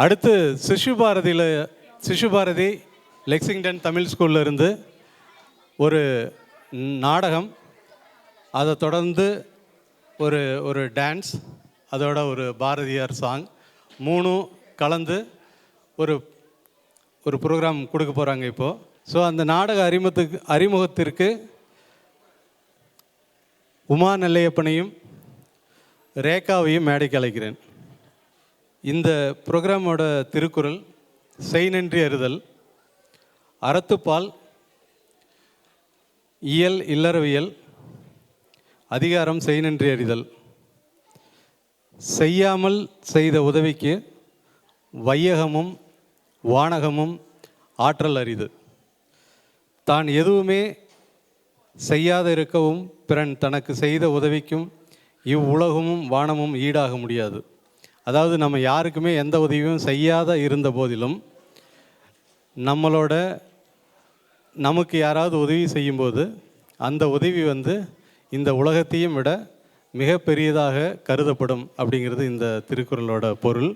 அடுத்து சிசு பாரதி லெக்சிங்டன் தமிழ் ஸ்கூலில் இருந்து ஒரு நாடகம், அதை தொடர்ந்து ஒரு டான்ஸ், அதோட ஒரு பாரதியார் சாங், மூணும் கலந்து ஒரு ப்ரோக்ராம் கொடுக்க போகிறாங்க இப்போது. ஸோ அந்த நாடக அறிமுகத்திற்கு உமா நெல்லையப்பனையும் ரேகாவையும் மேடைக்கு அழைக்கிறேன். இந்த ப்ரோக்ராமோட திருக்குறள் செய் நன்றி அறிதல், அறத்துப்பால், இயல் இல்லறவியல், அதிகாரம் செய் நன்றி அறிதல். செய்யாமல் செய்த உதவிக்கு வையகமும் வானகமும் ஆற்றல் அரிது. தான் எதுவுமே செய்யாத இருக்கவும் பிறன் தனக்கு செய்த உதவிக்கும் இவ்வுலகமும் வானமும் ஈடாக முடியாது. அதாவது நம்ம யாருக்குமே எந்த உதவியும் செய்யாத இருந்த போதிலும் நமக்கு யாராவது உதவி செய்யும்போது அந்த உதவி இந்த உலகத்தையும் விட மிக பெரியதாக கருதப்படும் அப்படிங்கிறது இந்த திருக்குறளோட பொருள்.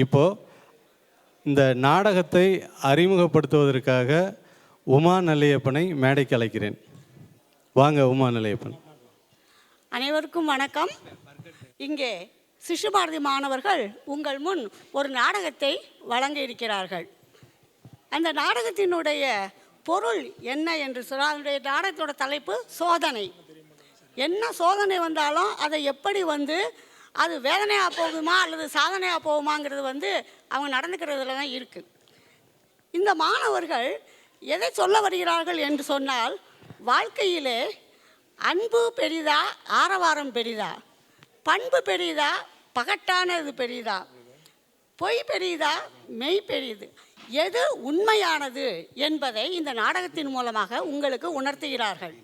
இப்போது இந்த நாடகத்தை அறிமுகப்படுத்துவதற்காக உமா நெல்லையப்பனை மேடைக்கு அழைக்கிறேன். வாங்க உமா நெல்லையப்பன். அனைவருக்கும் வணக்கம். இங்கே சிசு பாரதி மாணவர்கள் உங்கள் முன் ஒரு நாடகத்தை வழங்க இருக்கிறார்கள். அந்த நாடகத்தினுடைய பொருள் என்ன என்று சொன்னால், அதனுடைய நாடகத்தோட தலைப்பு சோதனை. என்ன சோதனை வந்தாலும் அதை எப்படி அது வேதனையாக போகுமா அல்லது சாதனையாக போகுமாங்கிறது அவங்க நடந்துக்கிறதுல தான் இருக்குது. இந்த மாணவர்கள் எதை சொல்ல வருகிறார்கள் என்று சொன்னால், வாழ்க்கையிலே அன்பு பெரிதா ஆரவாரம் பெரிதா, பண்பு பெரிதா பகட்டானது பெரிதா, பொய் பெரிதா மெய் பெரிது, எது உண்மையானது என்பதை இந்த நாடகத்தின் மூலமாக உங்களுக்கு உணர்த்துகிறார்கள்.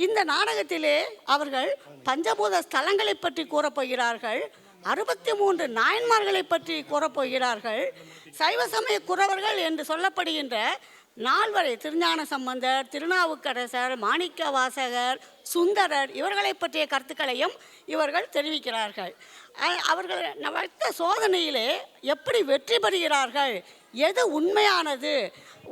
இந்த நாடகத்திலே அவர்கள் பஞ்சபூத ஸ்தலங்களை பற்றி கூறப்போகிறார்கள், 63 நாயன்மார்களை பற்றி கூறப்போகிறார்கள், சைவ சமய குறவர்கள் என்று சொல்லப்படுகின்ற 4 திருஞான சம்பந்தர், திருநாவுக்கரசர், மாணிக்க வாசகர், சுந்தரர் இவர்களை பற்றிய கருத்துக்களையும் இவர்கள் தெரிவிக்கிறார்கள். அவர்கள் வைத்த சோதனையிலே எப்படி வெற்றி பெறுகிறார்கள், எது உண்மையானது.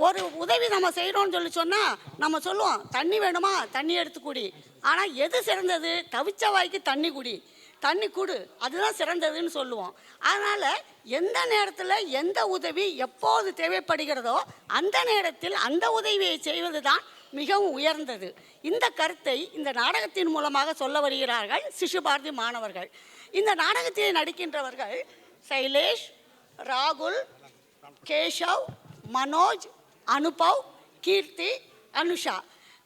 ஒரு உதவி நம்ம செய்கிறோம்னு சொன்னால் நம்ம சொல்லுவோம், தண்ணி வேணுமா தண்ணி எடுத்து குடி. ஆனால் எது சிறந்தது? தவிச்ச வாய்க்கு தண்ணி குடு, அதுதான் சிறந்ததுன்னு சொல்லுவோம். அதனால் எந்த நேரத்தில் எந்த உதவி எப்போது தேவைப்படுகிறதோ அந்த நேரத்தில் அந்த உதவியை செய்வது தான் மிகவும் உயர்ந்தது. இந்த கருத்தை இந்த நாடகத்தின் மூலமாக சொல்ல வருகிறார்கள் சிசு பாரதி மாணவர்கள். இந்த நாடகத்தில் நடிக்கின்றவர்கள் சைலேஷ், ராகுல், கேஷவ், மனோஜ், அனுபவ், கீர்த்தி, அனுஷா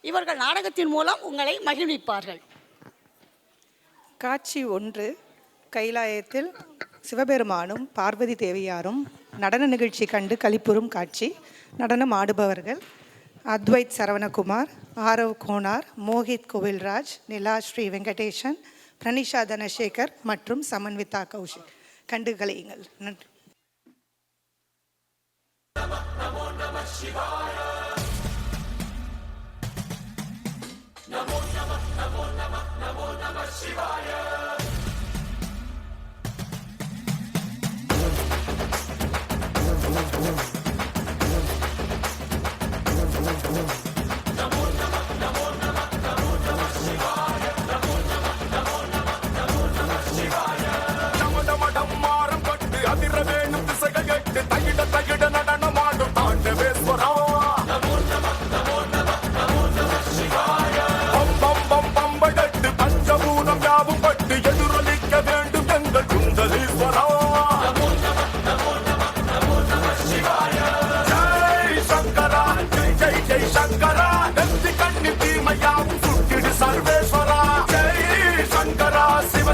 இவர்கள் நாடகத்தின் மூலம் உங்களை மகிழ்விப்பார்கள். காட்சி 1. கைலாயத்தில் சிவபெருமானும் பார்வதி தேவியாரும் நடன நிகழ்ச்சி கண்டு களிப்புறும் காட்சி. நடனம் ஆடுபவர்கள் அத்வைத் சரவணகுமார், ஆரவ் கோனார், மோஹித் கோவில்ராஜ், நிலா ஸ்ரீ வெங்கடேசன், பிரனிஷா தனசேகர் மற்றும் சமன்விதா கௌஷிக். கண்டு கலையுங்கள். நன்றி.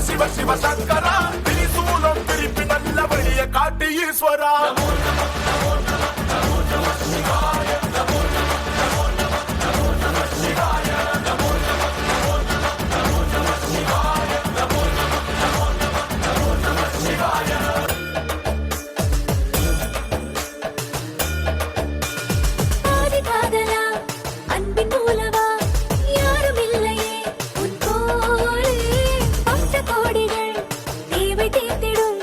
சிவ சிவ சங்கரா, திரிசூலம் திருப்பி நல்ல வழிய காட்டு ஈஸ்வரா. கோடிகள் தேவை தீர்த்திடும்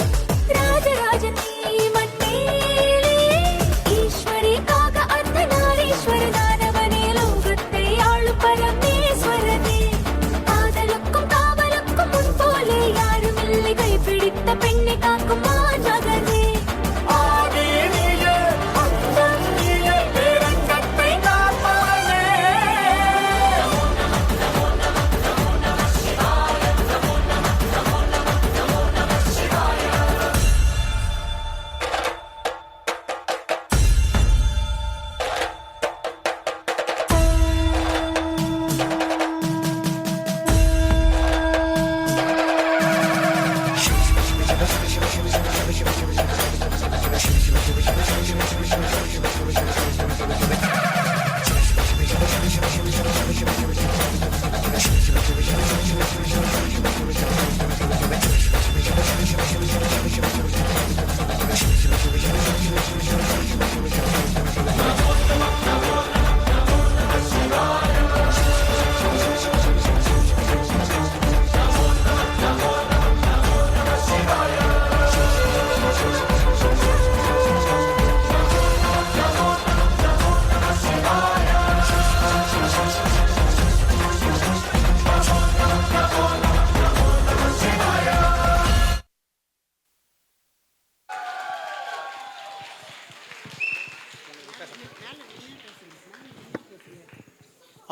ராஜராஜன் நீ மன்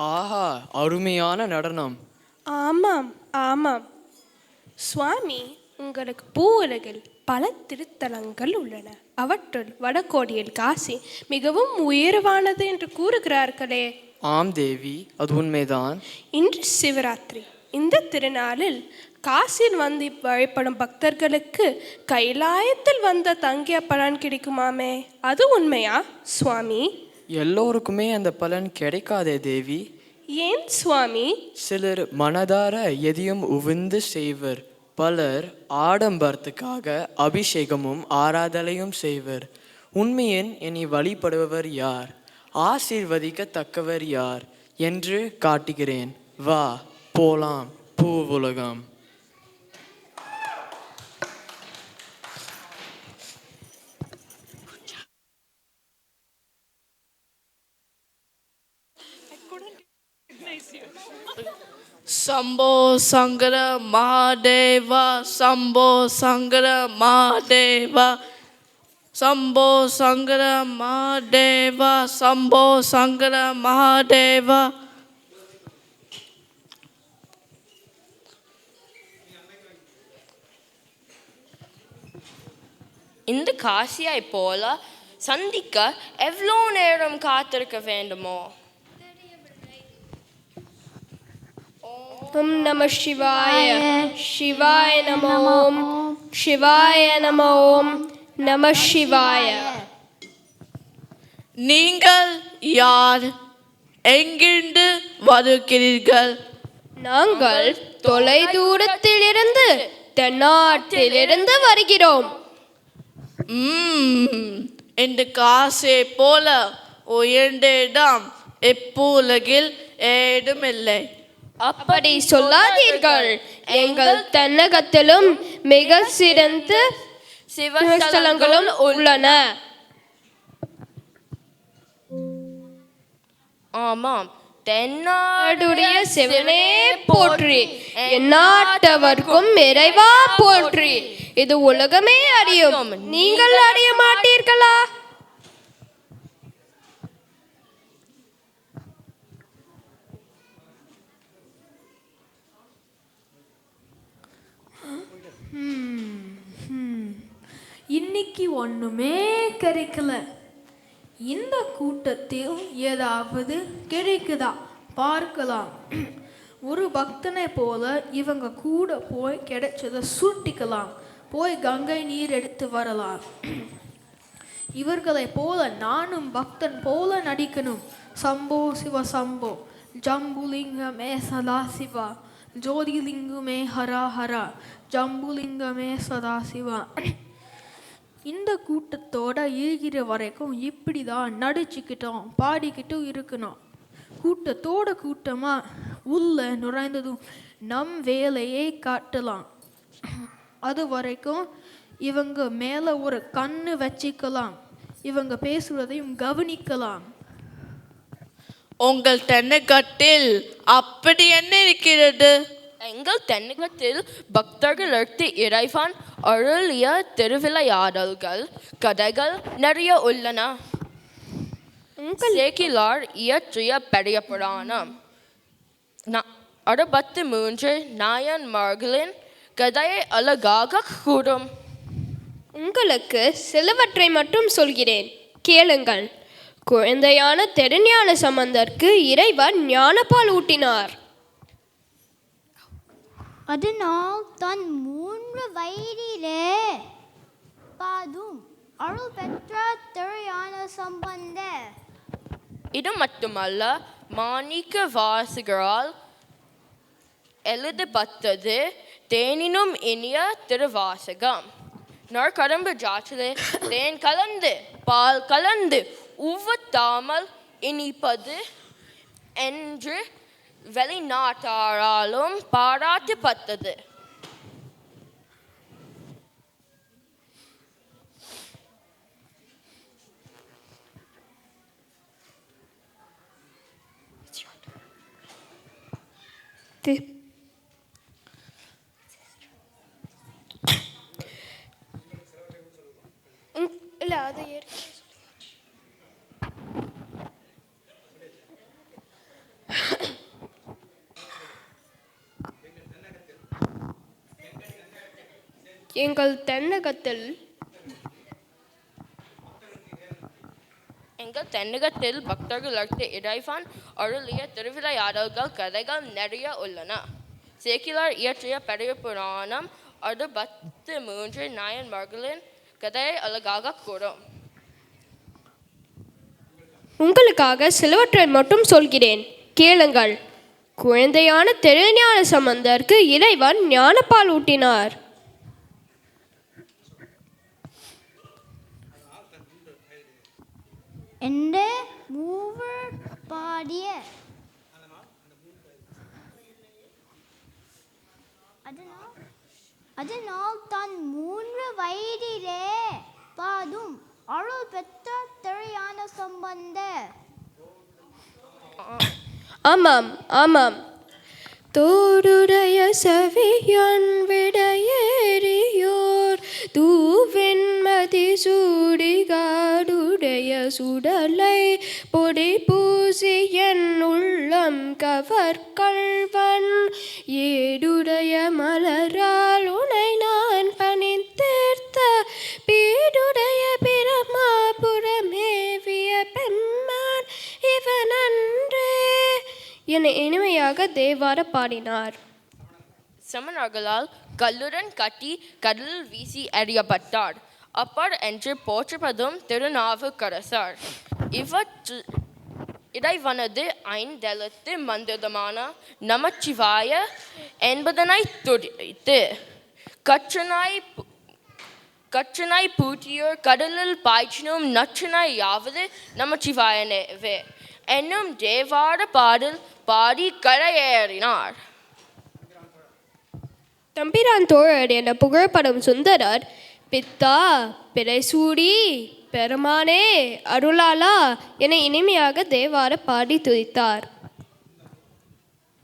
ஆஹா, அருமையான நடனம். ஆமாம் ஆமாம் சுவாமி, உங்களுக்கு பூவுலகில் பல திருத்தலங்கள் உள்ளன. அவற்றுள் வடகோடியில் காசி மிகவும் உயர்வானது என்று கூறுகிறார்களே. ஆம் தேவி, அது உண்மைதான். இன்று சிவராத்திரி. இந்த திருநாளில் காசியில் வந்து வழிபடும் பக்தர்களுக்கு கைலாயத்தில் வந்த தங்கிய பலன் கிடைக்குமாமே, அது உண்மையா சுவாமி? எல்லோருக்குமே அந்த பலன் கிடைக்காதே தேவி. ஏன் சுவாமி? சிலர் மனதார எதையும் உவிந்து செய்வர், பலர் ஆடம்பரத்துக்காக அபிஷேகமும் ஆராதனையும் செய்வர். உண்மையின் என்னை வழிபடுபவர் யார், ஆசீர்வதிக்கத்தக்கவர் யார் என்று காட்டுகிறேன். வா போலாம் பூவுலகம். Sambho Sangara Mahadeva, Sambho Sangara Mahadeva, Sambho Sangara Mahadeva, Sambho Sangara Mahadeva. இந்த காசியை போல சந்திக்க எவ்வளோ நேரம் காத்திருக்க வேண்டுமோ? ஓம் நம சிவாய. சிவாய நம ஓம். சிவாய நம ஓம். நம சிவாய. நீங்கள் யார்? எங்கிருந்து வருகிறீர்கள்? நாங்கள் தொலை தூரத்திலிருந்து தென்னாட்டிலிருந்து வருகிறோம். இந்த காசை போல உயர்ந்த இடம் எப்பூலகில் ஏதுமில்லை. அப்படி சொல்லாதீர்கள். எங்கள் தென்னகத்திலும் மிக சிறந்த சிவஸ்தலங்களும் உள்ளன. ஆமாம், தென்னாடுடைய சிவனே போற்றி, எந்நாட்டவர்க்கும் இறைவா போற்றி. இது உலகமே அறியும், நீங்கள் அறிய மாட்டீர்களா? இன்னைக்கு ஒண்ணுமே கிடைக்கல. இந்த கூட்டத்தில் ஏதாவது கிடைக்குதா பார்க்கலாம். ஒரு பக்தனை போல இவங்க கூட போய் கிடைச்சதை சுட்டிக்கலாம். போய் கங்கை நீர் எடுத்து வரலாம். இவர்களை போல நானும் பக்தன் போல நடிக்கணும். சம்போ சிவ சம்போ, ஜம்புலிங்கமே சதா சிவா, ஜோதிலிங்குமே ஹரா ஹரா, ஜம்புலிங்கமே சதா சிவா. இந்த கூட்டத்தோட இருக்கிற வரைக்கும் இப்படி தான் நடிச்சுக்கிட்டோம் பாடிக்கிட்டும் இருக்கணும். கூட்டத்தோட கூட்டமாக உள்ள நுழைந்ததும் நம் வேலையை காட்டலாம். அது வரைக்கும் இவங்க மேலே ஒரு கண்ணு வச்சிக்கலாம். இவங்க பேசுவதையும் கவனிக்கலாம். உங்கள் தென்னகத்தில் அப்படி என்ன இருக்கிறது? எங்கள் தென்னகத்தில் பக்தர்களுக்கு இறைவன் அருளிய திருவிளையாடல்கள், கதைகள் நிறைய உள்ளன. சேக்கிலார் இயற்றிய பெரிய புராணம் 63 நாயன்மார்களின் கதையை அழகாக கூறும். உங்களுக்கு சிலவற்றை மட்டும் சொல்கிறேன், கேளுங்கள். குழந்தையான திருஞான சம்பந்தருக்கு இறைவன் ஞானப்பால் ஊட்டினார். அதனால் தன் 3 வயதிலே பாதும் அருள் பெற்ற திருஞான சம்பந்தர். இது மட்டுமல்ல, மாணிக்க வாசகரால் எழுதப்பட்டது தேனினும் இனிய திருவாசகம். நற்கடம்பு ஜாற்றிலே தேன் கலந்து பால் கலந்து உவத்தாமல் இனிப்பது என்று வெளிநாட்டாராலும் பாராட்டப்பட்டது. இல்லை, அது ஏற்கனவே எங்கள் தென்னகத்தில் பக்தர்களுக்கு இறைவன் அருளிய திருவிளையாடல்கள் கதைகள் நிறைய உள்ளன. சேக்கிலார் இயற்றிய பெரிய புராணம் அது 13 நாயன்மார்களின் கதையை அழகாக கூறும். உங்களுக்காக சிலவற்றை மட்டும் சொல்கிறேன், கேளுங்கள். குழந்தையான திருஞான சம்பந்தருக்கு இறைவன் ஞானப்பால் ஊட்டினார். എൻ്റെ മൂവർ പാടിയ அதனால் தான் 3 வயதிலே பாதும் அருள் பெற்ற திருஞான சம்பந்தர். ஆமாம் ஆமாம். தோடுடைய செவியன் விடையேறியோர் தூவெண்மதி சூடிகாடுடைய சுடலை பொடி பூசி என் உள்ளம் கவர்கல்வன் ஏடுடைய மலரால் உனை நான் பணித்தேர்த்த பீடுடைய பிரமாபுரமேவிய பெம்மான் இவன் அன்றே என இனிமையாக தேவார பாடினார். சமணர்களால் கல்லுடன் கட்டி கடலில் வீசி எறியப்பட்டார். அப்பர் என்று போற்றப்படும் திருநாவுக்கரசர் இறைவனது ஐந்தெழுத்து மந்திரமான நமச்சிவாய என்பதனை துடித்து கற்றனாய் பூட்டியோர் கடலில் பாய்ச்சினும் நற்றனாய் யாவது நமச்சிவாயனவே என்னும் தேவார பாடல் பாடி கரையேறினார். தம்பிரான் தோழர் என புகழப்படும் சுந்தரர் பித்தா பிறைசூடி பெருமானே அருளாலா என இனிமையாக தேவார பாடி துதித்தார்.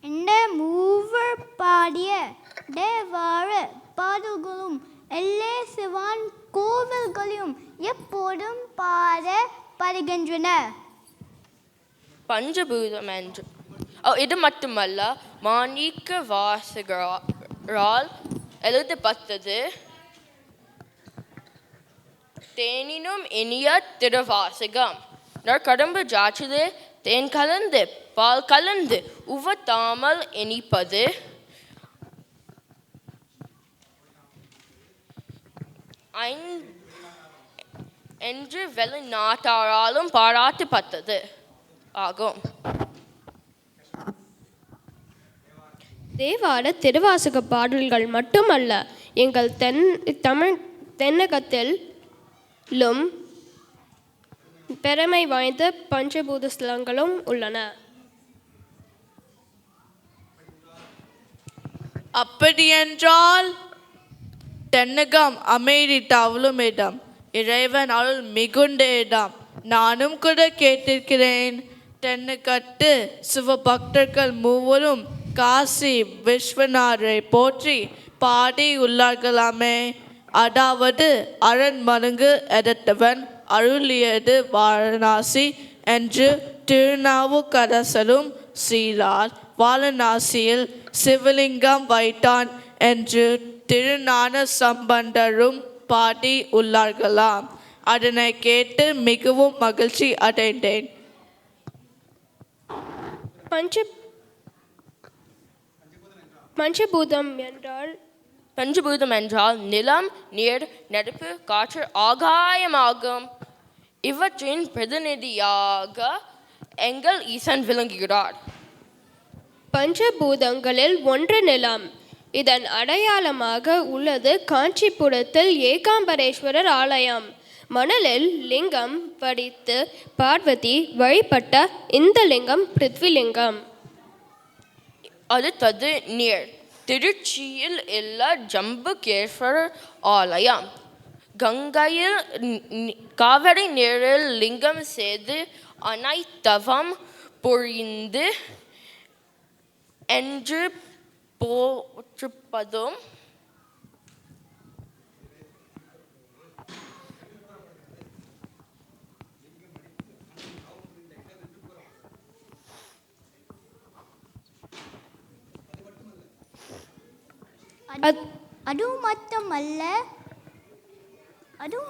എൻ്റെ മൂവർ പാടിയ தேவார பாடல்களும் எல்லா சிவான் கோவில்களிலும் எப்போதும் பாடப்படுகின்றன. பஞ்சபூதம் என்று இது மட்டுமல்ல, மாணிக்க வாசகரால் எழுதப்பட்டது தேனினும் இனிய திருவாசகம். நற்கடம்பு ஜாற்றிலே தேன் கலந்து பால் கலந்து உவத்தாமல் இனிப்பது என்று வெளிநாட்டாராலும் பாராட்டப்பட்டது ஆகும். தேவார திருவாசக பாடல்கள் மட்டுமல்ல, எங்கள் தென்னகத்திலும் பெருமை வாய்ந்த பஞ்சபூத ஸ்தலங்களும் உள்ளன. அப்படியென்றால் தென்னகம் அமைதித்தாவலும் இடம், இறைவன் அருள் மிகுந்த இடம். நானும் கூட கேட்டிருக்கிறேன். தென்னகத்து சிவபக்தர்கள் மூவரும் காசி விஸ்வநாதரை போற்றி பாடி உள்ளார்களாமே. அதாவது அரண்மருங்கு எடுத்தவன் அருளியது வாரணாசி என்று திருநாவுக்கரசரும் சீலார் வாரணாசியில் சிவலிங்கம் வைத்தான் என்று திருஞான சம்பந்தரும் பாடி உள்ளார்களாம். அதனை கேட்டு மிகவும் மகிழ்ச்சி அடைந்தேன். பஞ்சபூதம் என்றால் நிலம், நீர், நெருப்பு, காற்று, ஆகாயமாகும். இவற்றின் பிரதிநிதியாக எங்கள் ஈசன் விளங்குகிறார். பஞ்சபூதங்களில் ஒன்று நிலம். இதன் அடையாளமாக உள்ளது காஞ்சிபுரத்தில் ஏகாம்பரேஸ்வரர் ஆலயம். மணலில் லிங்கம் வடித்து பார்வதி வழிபட்ட இந்த லிங்கம் பிருத்விலிங்கம். அடுத்தது நீர். திருச்சியில் உள்ள ஜம்புகேஸ்வரர் ஆலயம். கங்கையில் காவிரி நீரில் லிங்கம் செய்து அனைத்தவம் பொழிந்து என்று போற்றப்படும் அது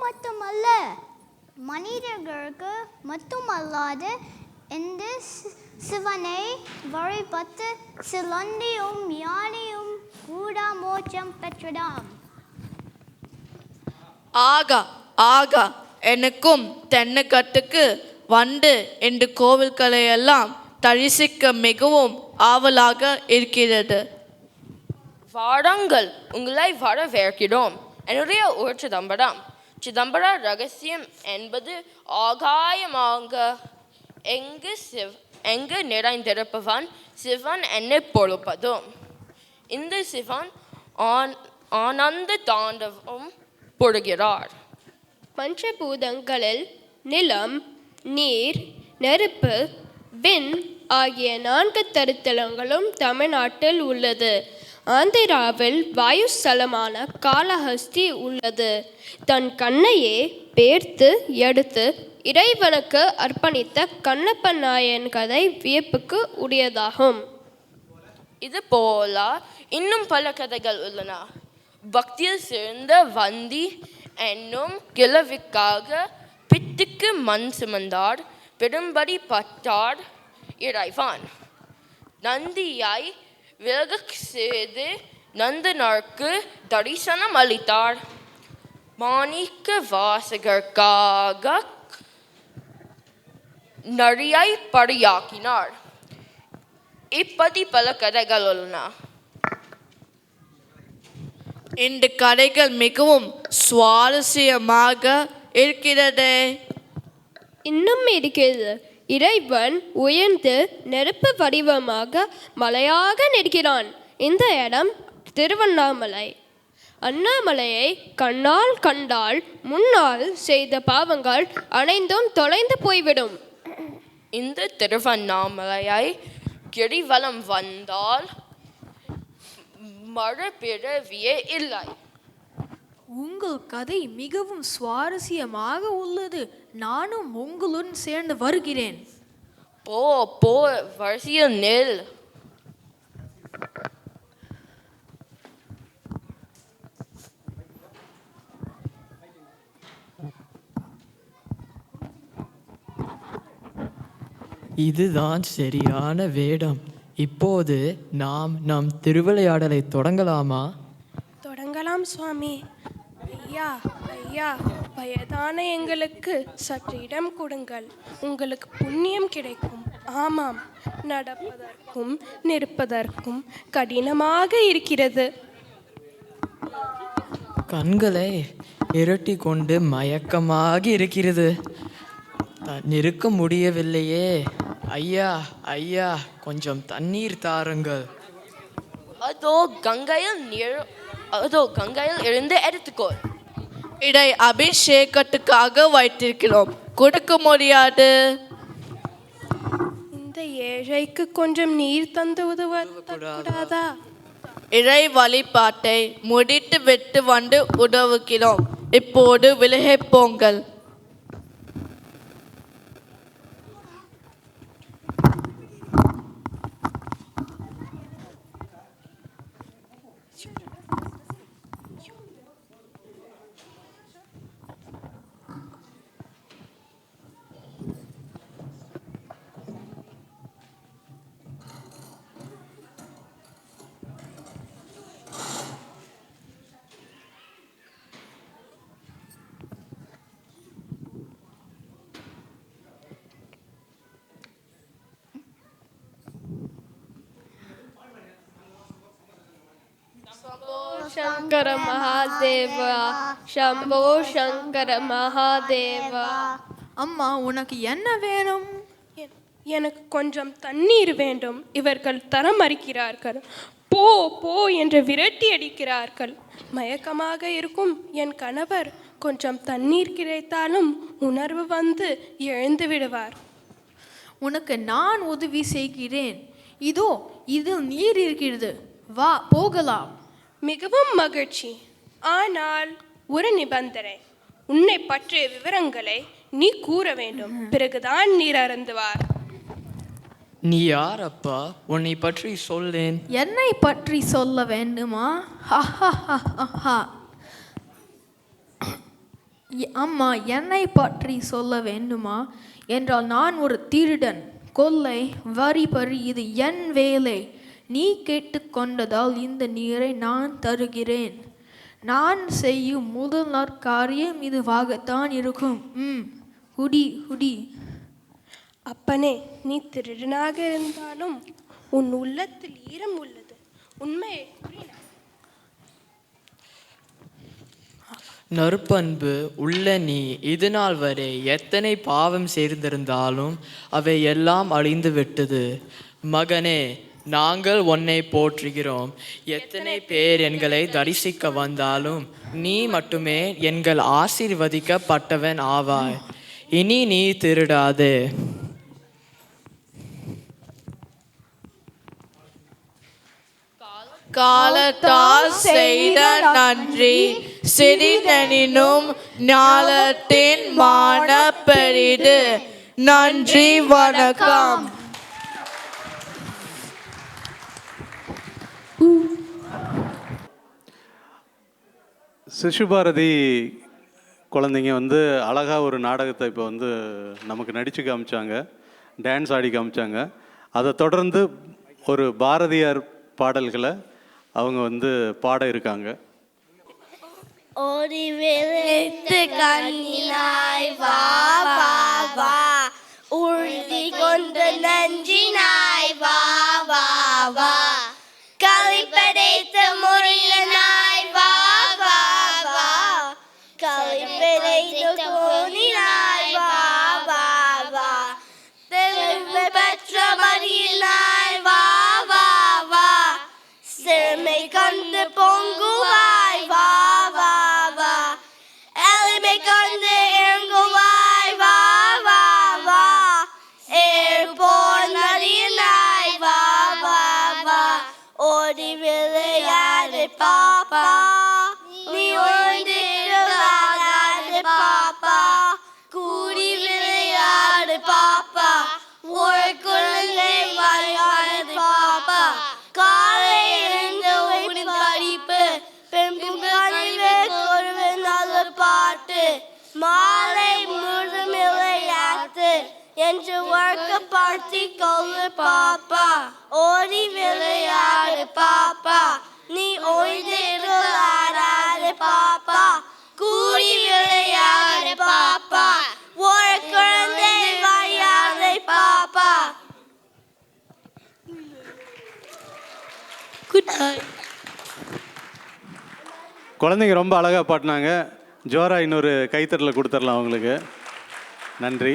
மட்டுமல்ல மனிதர்களுக்கு மட்டுமல்லாத இந்த சிவனை வழிபட்டு சிலந்தியும் யானையும் கூட மோட்சம் பெற்றதாம். ஆகா ஆகா, எனக்கும் தென்னக்கட்டுக்கு வந்து இந்த கோவில்களை எல்லாம் தரிசிக்க மிகவும் ஆவலாக இருக்கிறது. வாருங்கள், உங்களை வரவேற்கிறோம். என்னுடைய ஊர் சிதம்பரம். சிதம்பர ரகசியம் என்பது ஆகாயமாக எங்கு நிறைந்திருப்பவன் சிவன் என்னை பொறுப்பதும். இந்த சிவன் ஆனந்த தாண்டவம் புரிகிறார். பஞ்சபூதங்களில் நிலம், நீர், நெருப்பு, விண் ஆகிய 4 தருத்தலங்களும் தமிழ்நாட்டில் உள்ளது. ஆந்திராவில் வாயுஸ்தலமான காளஹஸ்தி உள்ளது. தன் கண்ணையே பேர்த்து எடுத்து இறைவனுக்கு அர்ப்பணித்த கண்ணப்ப நாயன் கதை வியப்புக்கு உரியதாகும். இது போல இன்னும் பல கதைகள் உள்ளன. பக்தியில் சிறந்த வந்தி என்னும் கிழவிக்காக பித்துக்கு மண் சுமந்தார், பெரும்படி பட்டார் இறைவன். நந்தியாய் விலக செய்து நந்தனருக்கு தரிசனம் அளித்தார். மாணிக்க வாசகருக்காக நரியை பரியாக்கினார். இப்படி பல கதைகள் உள்ளன. இந்த கதைகள் மிகவும் சுவாரஸ்யமாக இருக்கிறது. இன்னும் இருக்கிறது. இறைவன் உயர்ந்து நெருப்பு வடிவமாக மலையாக நிற்கிறான். இந்த இடம் திருவண்ணாமலை. அண்ணாமலையை கண்ணால் கண்டால் முன்னால் செய்த பாவங்கள் அனைத்தும் தொலைந்து போய்விடும். இந்த திருவண்ணாமலையை கிரிவலம் வந்தால் மறுபிறவியே இல்லை. உங்கள் கதை மிகவும் சுவாரஸ்யமாக உள்ளது. நானும் உங்களுடன் சேர்ந்து வருகிறேன். போ போ, வரிசையில் நெல். இதுதான் சரியான வேடம். இப்போது நாம் நம் திருவிளையாடலை தொடங்கலாமா? தொடங்கலாம் சுவாமி. ஐயா ஐயா, வயதான எங்களுக்கு சற்று இடம் கொடுங்கள். உங்களுக்கு புண்ணியம் கிடைக்கும். ஆமாம், நடப்பதற்கும் நிற்பதற்கும் கடினமாக இருக்கிறது. கண்களை இரட்டி கொண்டு மயக்கமாக இருக்கிறது. நிற்க முடியவில்லையே. ஐயா ஐயா, கொஞ்சம் தண்ணீர் தாருங்கள். அதோ கங்கையில் இருந்து எடுத்துக்கொள். இதை அபிஷேகத்துக்காக வைத்திருக்கிறோம், கொடுக்க முடியாது. இந்த ஏழைக்கு கொஞ்சம் நீர் தந்து உதவக்கூடாதா? இறை வழிபாட்டை முடித்து விட்டு வந்து உதவுகிறோம். இப்போது விலகி போங்கள். சங்கர மகாதேவா, சம்போ சங்கர மகாதேவா. அம்மா, உனக்கு என்ன வேணும்? எனக்கு கொஞ்சம் தண்ணீர் வேண்டும். இவர்கள் தர மறுக்கிறார்கள். போ போ என்று விரட்டி அடிக்கிறார்கள். மயக்கமாக இருக்கும் என் கணவர் கொஞ்சம் தண்ணீர் கிடைத்தாலும் உணர்வு வந்து எழுந்து விடுவார். உனக்கு நான் உதவி செய்கிறேன். இதோ இதில் நீர் இருக்கிறது, வா போகலாம். மிகவும் மகிழ்ச்சி. ஆனால் ஒரு நிபந்தனை. உன்னை பற்றிய விவரங்களை நீ கூற வேண்டும். பிறகுதான் நீர் அருந்துவார். நீ யார் அப்பா? உன்னை பற்றி சொல்லேன். என்னை பற்றி சொல்ல வேண்டுமா? அம்மா, என்னை பற்றி சொல்ல வேண்டுமா என்றால் நான் ஒரு திருடன், கொள்ளை, வரிபறி, இது என் வேலை. நீ கேட்டுக்கொண்டதால் இந்த நீரை நான் தருகிறேன். நான் செய்யும் முதல் நற்காரியம் இதுவாகத்தான் இருக்கும். குடி குடி. அப்பனே, நீ திருடனாக இருந்தாலும் உன் உள்ளத்தில் ஈரம் உள்ளது. உண்மையை கூறினாய். நற்பண்பு உள்ள நீ இது நாள் வரை எத்தனை பாவம் சேர்ந்திருந்தாலும் அவை எல்லாம் அழிந்து விட்டது. மகனே, நாங்கள் உன்னை போற்றுகிறோம். எத்தனை பேர் எங்களை தரிசிக்க வந்தாலும் நீ மட்டுமே எங்கள் ஆசீர்வதிக்கப்பட்டவன் ஆவாய். இனி நீ திருடாதே. காலத்தால் செய்த நன்றி சிறிதெனினும் ஞாலத்தின் மான பெரிது. நன்றி, வணக்கம். சிசுபாரதி குழந்தைங்க வந்து அழகாக ஒரு நாடகத்தை இப்போ வந்து நமக்கு நடித்து காமிச்சாங்க, டான்ஸ் ஆடி காமிச்சாங்க. அதை தொடர்ந்து ஒரு பாரதியார் பாடல்களை அவங்க வந்து பாட இருக்காங்க. ஓடி விளைத்து கண்ணினாய் வா வா வா, உறுதி கொண்டு நஞ்சினாய் வா வா வா, களிப்படைத்த முறையினாய் வா வா வா, களிப்படைத்த கோணினாய் வா வா வா, தெளிவு பெற்ற மறியினாய் வா வா வா, சிறுமை கண்டு பொங்குவாய் வா வா வா, எளிமை கண்டு இறங்குவாய் வா வா வா, ஏற்போர் நதியினாய் வா வா வா, ஓடி விளையாடு பாப்பா, நீ ஓய்ந்திருக்காதே பாப்பா, கூடி விளையாடு பாப்பா, ஒரு குழந்தை விளையாடு பாப்பா, காலை எழுந்து உன் படிப்பு, பெண்புகழிவு ஒரு நல்ல பாட்டு, மாலை முழுதும் விளையாட்டு என்று ஒர்க்க பார்த்தி கொள்ளு பாப்பா, ஓடி விளையாடு பாப்பா, நீ ஓய்ந்திருக்காதே பாப்பா, கூடி விளையாடு பாப்பா, ஒரு குழந்தை விளையாடு பாப்பா. Good night. குழந்தைங்க ரொம்ப அழகாக பாடினாங்க. ஜோரா இன்னொரு கைத்தட்டலை கொடுத்துடலாம் அவங்களுக்கு. நன்றி.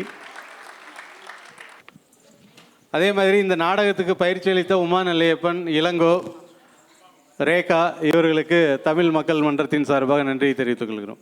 அதே மாதிரி இந்த நாடகத்துக்கு பயிற்சி அளித்த உமா நெல்லையப்பன், இளங்கோ, ரேகா இவர்களுக்கு தமிழ் மக்கள் மன்றத்தின் சார்பாக நன்றியை தெரிவித்துக் கொள்கிறோம்.